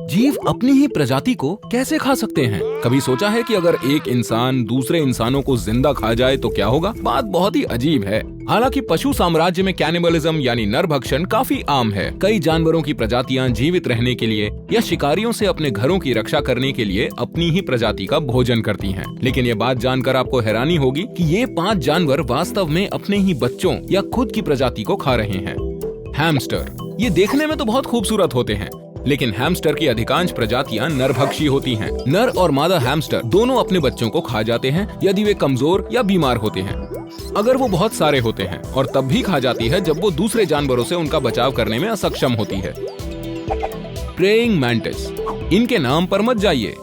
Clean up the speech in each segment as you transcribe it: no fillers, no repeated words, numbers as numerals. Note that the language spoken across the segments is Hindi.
जीव अपनी ही प्रजाति को कैसे खा सकते हैं? कभी सोचा है कि अगर एक इंसान दूसरे इंसानों को जिंदा खा जाए तो क्या होगा? बात बहुत ही अजीब है। हालांकि पशु साम्राज्य में कैनिबलिज्म यानी नरभक्षण काफी आम है। कई जानवरों की प्रजातियां जीवित रहने के लिए या शिकारियों से अपने घरों की रक्षा करने के लिए अपनी ही प्रजाति का भोजन करती हैं। लेकिन ये बात जानकर आपको हैरानी होगी कि ये 5 जानवर वास्तव में अपने ही बच्चों या खुद की प्रजाति को खा रहे हैं। हैमस्टर, ये देखने में तो बहुत खूबसूरत होते हैं, लेकिन हैमस्टर की अधिकांश प्रजातियां नरभक्षी होती हैं। नर और मादा हैमस्टर दोनों अपने बच्चों को खा जाते हैं यदि वे कमजोर या बीमार होते हैं। अगर वो बहुत सारे होते हैं, और तब भी खा जाती है जब वो दूसरे जानवरों से उनका बचाव करने में असक्षम होती है। प्रेइंग मैंटिस, इनके नाम पर मत जाइए।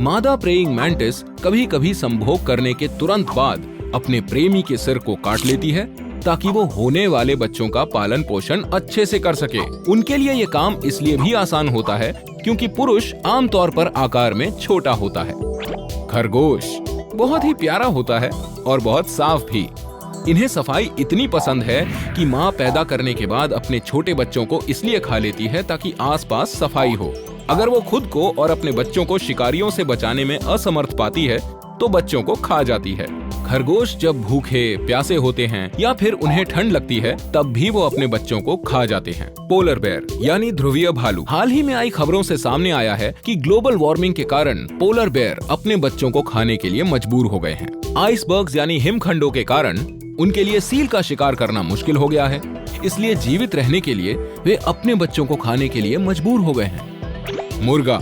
मादा प्रेइंग मैंटिस कभी कभी संभोग करने के तुरंत बाद अपने प्रेमी के सिर को काट लेती है ताकि वो होने वाले बच्चों का पालन पोषण अच्छे से कर सके। उनके लिए ये काम इसलिए भी आसान होता है क्योंकि पुरुष आमतौर पर आकार में छोटा होता है। खरगोश बहुत ही प्यारा होता है और बहुत साफ भी। इन्हें सफाई इतनी पसंद है कि माँ पैदा करने के बाद अपने छोटे बच्चों को इसलिए खा लेती है ताकि आसपास सफाई हो। अगर वो खुद को और अपने बच्चों को शिकारियों से बचाने में असमर्थ पाती है तो बच्चों को खा जाती है। खरगोश जब भूखे प्यासे होते हैं या फिर उन्हें ठंड लगती है तब भी वो अपने बच्चों को खा जाते हैं। पोलर बेयर यानी ध्रुवीय भालू, हाल ही में आई खबरों से सामने आया है कि ग्लोबल वार्मिंग के कारण पोलर बेयर अपने बच्चों को खाने के लिए मजबूर हो गए हैं। आइसबर्ग्स यानी हिमखंडों के कारण उनके लिए सील का शिकार करना मुश्किल हो गया है, इसलिए जीवित रहने के लिए वे अपने बच्चों को खाने के लिए मजबूर हो गए हैं। मुर्गा,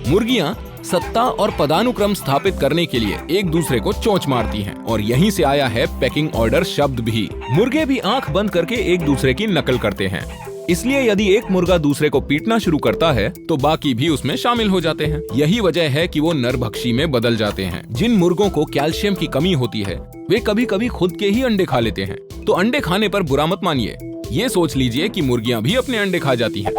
मुर्गियां सत्ता और पदानुक्रम स्थापित करने के लिए एक दूसरे को चोंच मारती हैं और यहीं से आया है पेकिंग ऑर्डर शब्द भी। मुर्गे भी आंख बंद करके एक दूसरे की नकल करते हैं, इसलिए यदि एक मुर्गा दूसरे को पीटना शुरू करता है तो बाकी भी उसमें शामिल हो जाते हैं। यही वजह है कि वो नरभक्षी में बदल जाते हैं। जिन मुर्गों को कैल्शियम की कमी होती है वे कभी कभी खुद के ही अंडे खा लेते हैं। तो अंडे खाने पर बुरा मत मानिए, ये सोच लीजिए कि मुर्गियां भी अपने अंडे खा जाती हैं।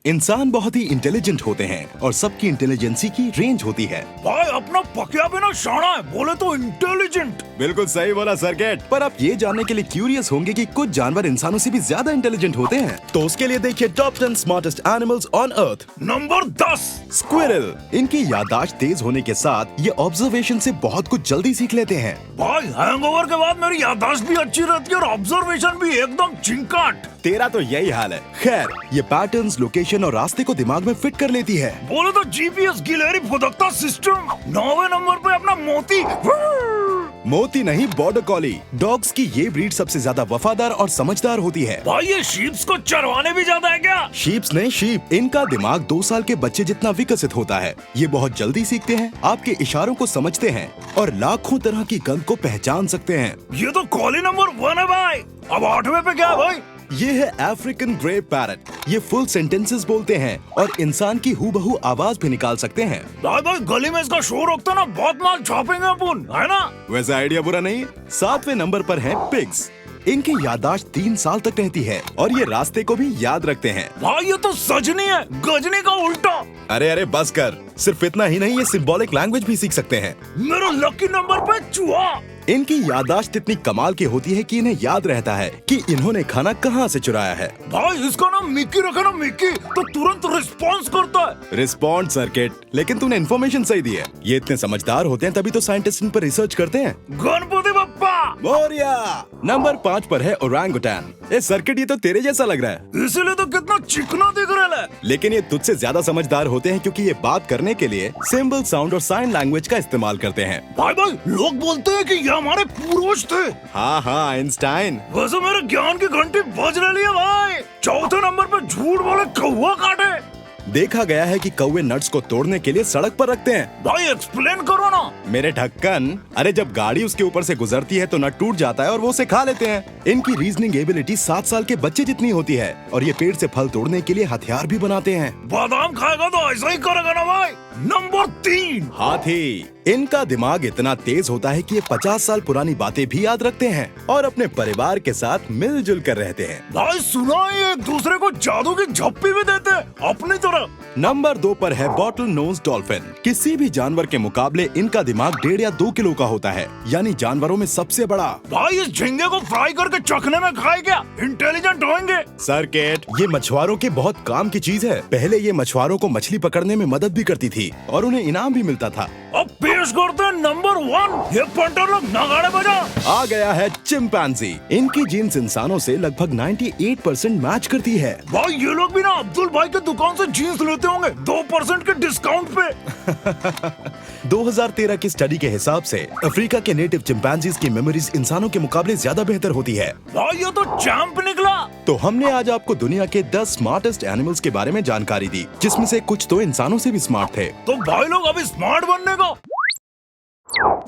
इंसान बहुत ही इंटेलिजेंट होते हैं और सबकी इंटेलिजेंसी की रेंज होती है। भाई अपना पकिया भी ना शाना है, बोले तो इंटेलिजेंट। बिल्कुल सही बोला सर्किट। पर आप ये जानने के लिए क्यूरियस होंगे कि कुछ जानवर इंसानों से भी ज्यादा इंटेलिजेंट होते हैं। तो उसके लिए देखिए top 10 smartest animals on earth. Number 10 squirrel. इनकी याददाश्त तेज होने के साथ ये ऑब्जर्वेशन से बहुत कुछ जल्दी सीख लेते हैं। भाई हैंगओवर के बाद मेरी याददाश्त भी अच्छी रहती है और ऑब्जर्वेशन भी एकदम चिंकाट। तेरा तो यही हाल है। खैर, ये पैटर्न्स, लोकेशन और रास्ते को दिमाग में फिट कर लेती है। बोले तो जीपीएस गिलहरी फुदकता सिस्टम। 9वें नंबर पे अपना मोती। मोती नहीं, बॉर्डर कॉली। डॉग्स की ये ब्रीड सबसे ज्यादा वफादार और समझदार होती है। भाई ये शीप्स को चरवाने भी जाता है क्या? शीप्स नहीं, शीप। इनका दिमाग 2 साल के बच्चे जितना विकसित होता है। ये बहुत जल्दी सीखते हैं, आपके इशारों को समझते हैं और लाखों तरह की गंध को पहचान सकते हैं। ये तो कॉली नंबर 1 है भाई। अब 8वें पे क्या है भाई? ये है अफ्रीकन ग्रे पैरट। ये फुल सेंटेंसेस बोलते हैं और इंसान की हूबहू आवाज भी निकाल सकते हैं। भाई गली में इसका शोर रोकता ना, बहुत माल छापेंगे अपन, है ना? वैसे आइडिया बुरा नहीं। 7वें नंबर पर है पिग्स। इनकी याददाश्त 3 साल तक रहती है और ये रास्ते को भी याद रखते हैं। भाई ये तो सजनी है, गजनी का उल्टा। अरे बस कर। सिर्फ इतना ही नहीं, ये सिंबॉलिक लैंग्वेज भी सीख सकते हैं। मेरा लकी नंबर पे चूहा। इनकी याददाश्त इतनी कमाल की होती है कि इन्हें याद रहता है कि इन्होंने खाना कहाँ से चुराया है। भाई इसका नाम मिक्की रखा ना, मिक्की, तो तुरंत रिस्पॉन्स करता है। Respond circuit. लेकिन तूने इन्फॉर्मेशन सही दी है। ये इतने समझदार होते हैं तभी तो साइंटिस्ट इन पर रिसर्च करते हैं। गणपति बप्पा मोरिया। नंबर 5 पर है ओरांगुटान। ए सर्किट, ये तो तेरे जैसा लग रहा है। इसीलिए तो कितना चिकना दिख रहा है। लेकिन ये तुझसे ज्यादा समझदार होते हैं क्योंकि ये बात करने के लिए सिंबल, साउंड और साइन लैंग्वेज का इस्तेमाल करते हैं। भाई लोग बोलते हैं कि ये हमारे पूर्वज थे। हाँ, आइंस्टाइन। वैसे मेरे ज्ञान की घंटी बज रही है भाई। 4थे नंबर पे झूठ बोले कौवा काटे। देखा गया है कि कौवे नट्स को तोड़ने के लिए सड़क पर रखते हैं। भाई एक्सप्लेन करो ना। मेरे ढक्कन, अरे जब गाड़ी उसके ऊपर से गुजरती है तो नट टूट जाता है और वो उसे खा लेते हैं। इनकी रीजनिंग एबिलिटी 7 साल के बच्चे जितनी होती है और ये पेड़ से फल तोड़ने के लिए हथियार भी बनाते हैं। बादाम खाएगा तो ऐसा ही करेगा ना भाई। नंबर 3 हाथी। इनका दिमाग इतना तेज होता है कि ये 50 साल पुरानी बातें भी याद रखते हैं और अपने परिवार के साथ मिलजुल कर रहते हैं। भाई सुना है ये एक दूसरे को जादू की झप्पी भी देते हैं अपनी तरह। नंबर 2 पर है बॉटल नोज डॉल्फिन। किसी भी जानवर के मुकाबले इनका दिमाग 1.5 या 2 किलो का होता है, यानी जानवरों में सबसे बड़ा। भाई इस झींगे को फ्राई करके चखने में खाए क्या? इंटेलिजेंट होंगे। सर्किट, ये मछुआरों की बहुत काम की चीज है। पहले ये मछुआरों को मछली पकड़ने में मदद भी करती थी और उन्हें इनाम भी मिलता था। अब पेश करते हैं नंबर 1, ये पंटर लोग नगाड़े बजा। आ गया है चिंपैंजी। इनकी जीन्स इंसानों से लगभग 98% मैच करती है। भाई ये लोग भी ना अब्दुल भाई की दुकान से जीन्स लेते होंगे 2% के डिस्काउंट पे। 2013 की स्टडी के हिसाब से अफ्रीका के नेटिव चिंपैंजीज की मेमोरीज इंसानों के मुकाबले ज्यादा बेहतर होती है। भाई ये तो चैंप निकला। तो हमने आज आपको दुनिया के 10 स्मार्टेस्ट एनिमल्स के बारे में जानकारी दी, जिसमें से कुछ तो इंसानों से भी स्मार्ट थे। तो भाई लोग अभी स्मार्ट बनने का।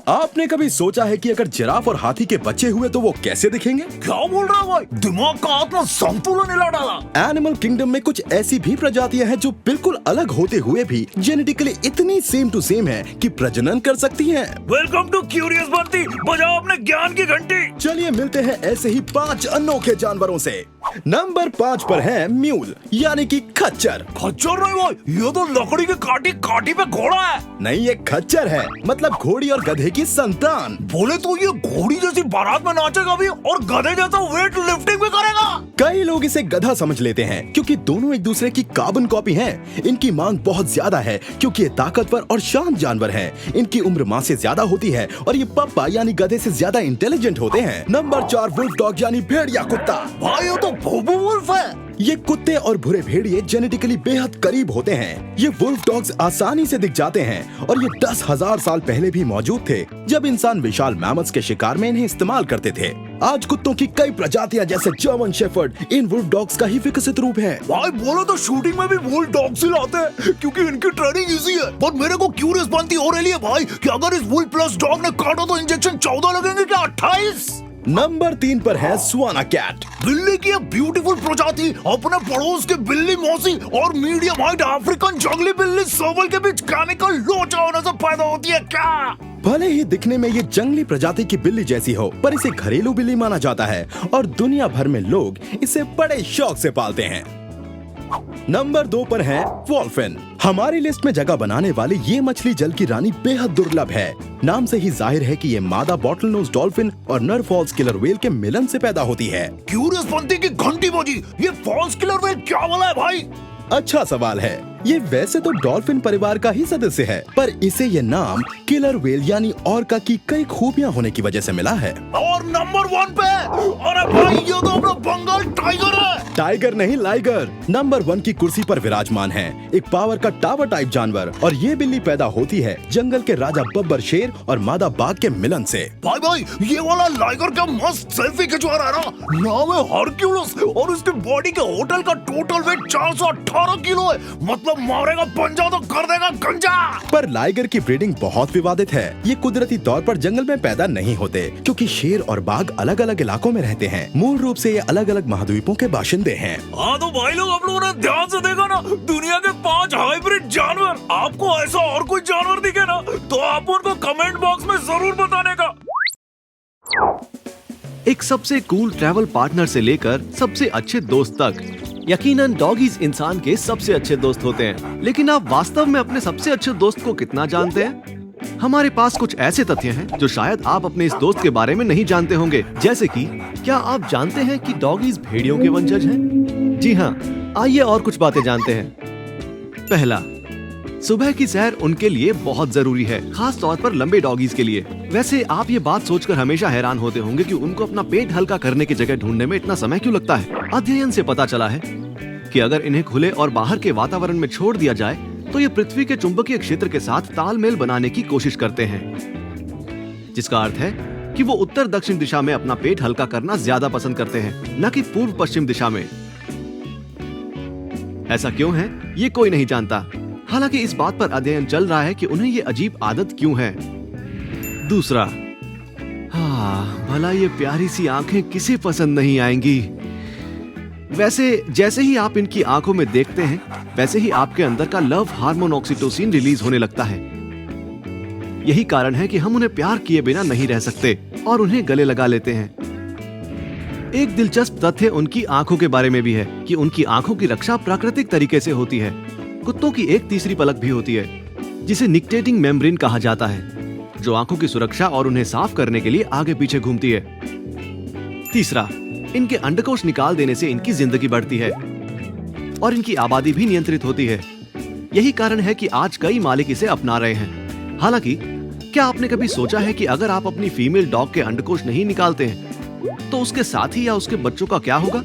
आपने कभी सोचा है कि अगर जिराफ और हाथी के बच्चे हुए तो वो कैसे दिखेंगे? क्या बोल रहा है भाई? दिमाग का आत्मा संतुलन हिला डाला। एनिमल किंगडम में कुछ ऐसी भी प्रजातियां हैं जो बिल्कुल अलग होते हुए भी जेनेटिकली इतनी सेम टू सेम हैं कि प्रजनन कर सकती हैं। वेलकम टू क्यूरियस बंटी, बजाओ अपने ज्ञान की घंटी। चलिए मिलते हैं ऐसे ही 5 अनोखे जानवरों से। नंबर 5 पर है म्यूल, यानी कि खच्चर। खच्चर नहीं भाई, ये तो लकड़ी की काटी काटी पे घोड़ा है। नहीं, ये खच्चर है, मतलब घोड़ी और गधे की संतान। बोले तो ये घोड़ी जैसी बारात में नाचेगा भी और गधे जैसा वेट लिफ्टिंग भी करेगा। कई लोग इसे गधा समझ लेते हैं क्योंकि दोनों एक दूसरे की कार्बन कॉपी हैं। इनकी मांग बहुत ज्यादा है क्योंकि ये ताकतवर और शांत जानवर हैं। इनकी उम्र माँ से ज्यादा होती है और ये पप्पा यानी गधे से ज्यादा इंटेलिजेंट होते हैं। नंबर 4 वुल्फ डॉग यानी भेड़िया कुत्ता। भाई ये तो भोबू वुल्फ है। ये कुत्ते और भूरे भेड़िए जेनेटिकली बेहद करीब होते हैं। ये वुल्फ डॉग्स आसानी से दिख जाते हैं और ये 10,000 साल पहले भी मौजूद थे, जब इंसान विशाल मैमथ्स के शिकार में इन्हें इस्तेमाल करते थे। आज कुत्तों की कई प्रजातियां जैसे जर्मन शेफर्ड इन वुल्फ डॉग्स का ही विकसित रूप है। भाई बोलो तो शूटिंग में भी वुल्फ डॉग्स ही लाते हैं क्योंकि इनकी ट्रेनिंग इजी है। पर मेरे को क्यूरियस बनती हो रही है भाई कि अगर इस वुल्फ प्लस डॉग ने काटा तो इंजेक्शन 14 लगेंगे क्या 28? नंबर 3 पर है स्वाना कैट। बिल्ली की ब्यूटीफुल प्रजाति अपने पड़ोस के बिल्ली मौसी और मीडियम हाइट अफ्रीकन जंगली बिल्ली सोबल के बीच केमिकल लोचा होने से पैदा होती है क्या? भले ही दिखने में ये जंगली प्रजाति की बिल्ली जैसी हो, पर इसे घरेलू बिल्ली माना जाता है और दुनिया भर में लोग इसे बड़े शौक से पालते हैं। नंबर 2 पर है वॉल्फिन। हमारी लिस्ट में जगह बनाने वाली ये मछली जल की रानी बेहद दुर्लभ है। नाम से ही जाहिर है कि ये मादा बॉटल नोज डॉल्फिन और नर फॉल्स किलर व्हेल के मिलन से पैदा होती है। क्यूरियस बनती की घंटी बजी, ये फॉल्स किलर व्हेल क्या वाला है भाई? अच्छा सवाल है। ये वैसे तो डॉल्फिन परिवार का ही सदस्य है, पर इसे ये नाम किलर व्हेल यानी ऑर्का की कई खूबियां होने की वजह से मिला है। और नंबर 1 पे, अरे भाई ये तो अपना बंगाल टाइगर है। टाइगर नहीं, लाइगर नंबर 1 की कुर्सी पर विराजमान है। एक पावर का टावर टाइप जानवर, और ये बिल्ली पैदा होती है जंगल के राजा बब्बर शेर और मादा बाघ के मिलन से। भाई ये वाला लाइगर का मस्त सेल्फी खिंचवा रहा है ना, नाम है हरक्यूलिस और उसकी बॉडी के होटल का टोटल वेट 418 किलो है। मतलब मारेगा पंजा तो कर देगा गंजा। पर लाइगर की ब्रीडिंग बहुत विवादित है। ये कुदरती तौर पर जंगल में पैदा नहीं होते क्योंकि शेर और बाघ अलग अलग इलाकों में रहते हैं। मूल रूप से ये अलग अलग महाद्वीपों के बाशिंदे हैं। हाँ तो भाई लोग आप लोगों ने ध्यान से देखा ना, दुनिया के 5 हाइब्रिड जानवर। आपको ऐसा और कोई जानवर दिखे ना तो आप उनको कमेंट बॉक्स में जरूर बताने का। एक सबसे कूल ट्रैवल पार्टनर से लेकर सबसे अच्छे दोस्त तक, यकीनन डॉगीज इंसान के सबसे अच्छे दोस्त होते हैं। लेकिन आप वास्तव में अपने सबसे अच्छे दोस्त को कितना जानते हैं? हमारे पास कुछ ऐसे तथ्य हैं जो शायद आप अपने इस दोस्त के बारे में नहीं जानते होंगे। जैसे कि क्या आप जानते हैं कि डॉगीज भेड़ियों के वंशज हैं? जी हाँ, आइए और कुछ बातें जानते हैं। पहला, सुबह की सैर उनके लिए बहुत जरूरी है, खास तौर पर लंबे डॉगीज के लिए। वैसे आप ये बात सोचकर हमेशा हैरान होते होंगे कि उनको अपना पेट हल्का करने की जगह ढूंढने में इतना समय क्यों लगता है। अध्ययन से पता चला है कि अगर इन्हें खुले और बाहर के वातावरण में छोड़ दिया जाए तो ये पृथ्वी के चुंबकीय क्षेत्र के साथ तालमेल बनाने की कोशिश करते हैं, जिसका अर्थ है कि वो उत्तर दक्षिण दिशा में अपना पेट हल्का करना ज्यादा पसंद करते हैं, न कि पूर्व पश्चिम दिशा में। ऐसा क्यों है ये कोई नहीं जानता। हालांकि इस बात पर अध्ययन चल रहा है कि उन्हें ये अजीब आदत क्यों है। दूसरा, भला ये प्यारी सी आंखें किसे पसंद नहीं आएंगी। वैसे जैसे ही आप इनकी आंखों में देखते हैं, वैसे ही आपके अंदर का लव हार्मोन ऑक्सीटोसिन रिलीज होने लगता है। यही कारण है कि हम उन्हें प्यार किए बिना नहीं रह सकते और उन्हें गले लगा लेते हैं। एक दिलचस्प तथ्य उनकी आंखों के बारे में भी है कि उनकी आंखों की रक्षा प्राकृतिक तरीके से होती है। कुत्तों की एक तीसरी पलक भी होती है जिसे निक्टेटिंग मेम्ब्रेन कहा जाता है, जो आंखों की सुरक्षा और उन्हें साफ करने के लिए आगे पीछे घूमती है। तीसरा, इनके अंडकोश निकाल देने से इनकी जिंदगी बढ़ती है और इनकी आबादी भी नियंत्रित होती है। यही कारण है कि आज कई मालिक इसे अपना रहे हैं। हालांकि क्या आपने कभी सोचा है कि अगर आप अपनी फीमेल डॉग के अंडकोश नहीं निकालते हैं तो उसके साथी या उसके बच्चों का क्या होगा?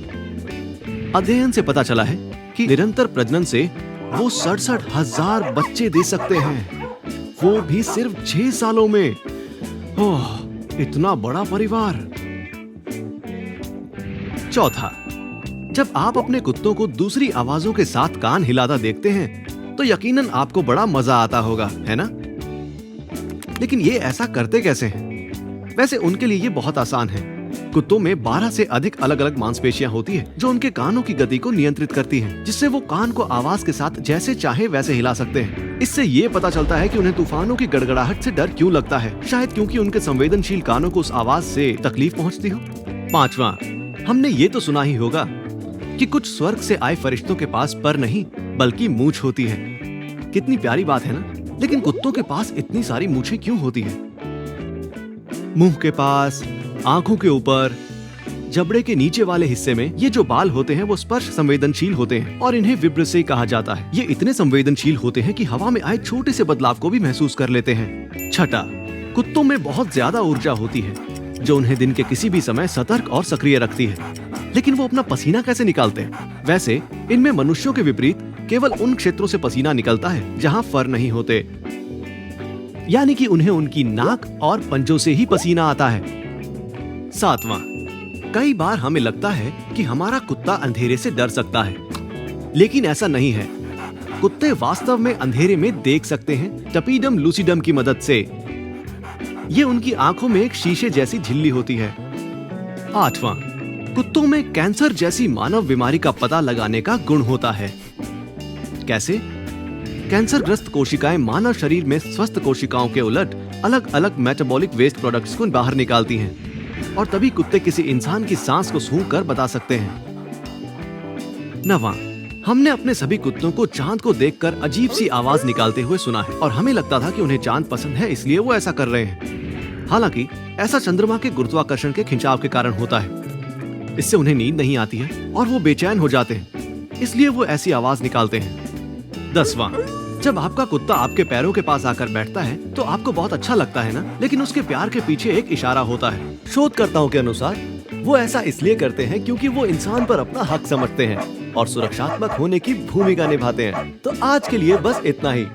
अध्ययन से पता चला है कि निरंतर प्रजनन से वो 67,000 बच्चे दे सकते हैं, वो भी सिर्फ 6 सालों में। ओह, इतना बड़ा परिवार। चौथा, जब आप अपने कुत्तों को दूसरी आवाजों के साथ कान हिलाता देखते हैं तो यकीनन आपको बड़ा मजा आता होगा, है ना? लेकिन ये ऐसा करते कैसे हैं? वैसे उनके लिए ये बहुत आसान है। कुत्तों में 12 से अधिक अलग अलग मांसपेशियां होती हैं जो उनके कानों की गति को नियंत्रित करती हैं, जिससे वो कान को आवाज के साथ जैसे चाहे वैसे हिला सकते हैं। इससे ये पता चलता है कि उन्हें तूफानों की गड़गड़ाहट से डर क्यों लगता है, शायद क्योंकि उनके संवेदनशील कानों को उस आवाज से तकलीफ पहुंचती हो। पांचवा, हमने ये तो सुना ही होगा कि कुछ स्वर्ग से आए फरिश्तों के पास पर नहीं बल्कि मूंछ होती है। कितनी प्यारी बात है ना? लेकिन कुत्तों के पास इतनी सारी मूंछें क्यों होती है? मुंह के पास, आंखों के ऊपर, जबड़े के नीचे वाले हिस्से में ये जो बाल होते हैं वो स्पर्श संवेदनशील होते हैं और इन्हें विब्रेसे कहा जाता है। ये इतने संवेदनशील होते हैं कि हवा में आए छोटे से बदलाव को भी महसूस कर लेते हैं। छठा, कुत्तों में बहुत ज्यादा ऊर्जा होती है जो उन्हें दिन के किसी भी समय सतर्क और सक्रिय रखती है। लेकिन वो अपना पसीना कैसे निकालते हैं? वैसे इनमें मनुष्यों के विपरीत केवल उन क्षेत्रों से पसीना निकलता है जहाँ फर नहीं होते, यानी कि उन्हें उनकी नाक और पंजों से ही पसीना आता है। सातवां, कई बार हमें लगता है कि हमारा कुत्ता अंधेरे से डर सकता है, लेकिन ऐसा नहीं है। कुत्ते वास्तव में अंधेरे में देख सकते हैं टपीडम लूसिडम की मदद से। ये उनकी आंखों में एक शीशे जैसी झिल्ली होती है। आठवां, कुत्तों में कैंसर जैसी मानव बीमारी का पता लगाने का गुण होता है। कैसे? कैंसरग्रस्त कोशिकाएं मानव शरीर में स्वस्थ कोशिकाओं के उलट अलग अलग मेटाबॉलिक वेस्ट प्रोडक्ट्स को बाहर निकालती हैं और तभी कुत्ते किसी इंसान की सांस को सूंघ कर बता सकते हैं। नवां, हमने अपने सभी कुत्तों को चांद को देखकर अजीब सी आवाज निकालते हुए सुना है और हमें लगता था कि उन्हें चांद पसंद है इसलिए वो ऐसा कर रहे हैं। हालांकि ऐसा चंद्रमा के गुरुत्वाकर्षण के खिंचाव के कारण होता है। इससे उन्हें नींद नहीं आती है और वो बेचैन हो जाते हैं, इसलिए वो ऐसी आवाज निकालते हैं। 10वां, जब आपका कुत्ता आपके पैरों के पास आकर बैठता है तो आपको बहुत अच्छा लगता है ना? लेकिन उसके प्यार के पीछे एक इशारा होता है। शोधकर्ताओं के अनुसार वो ऐसा इसलिए करते हैं क्योंकि वो इंसान पर अपना हक समझते हैं और सुरक्षात्मक होने की भूमिका निभाते हैं। तो आज के लिए बस इतना ही।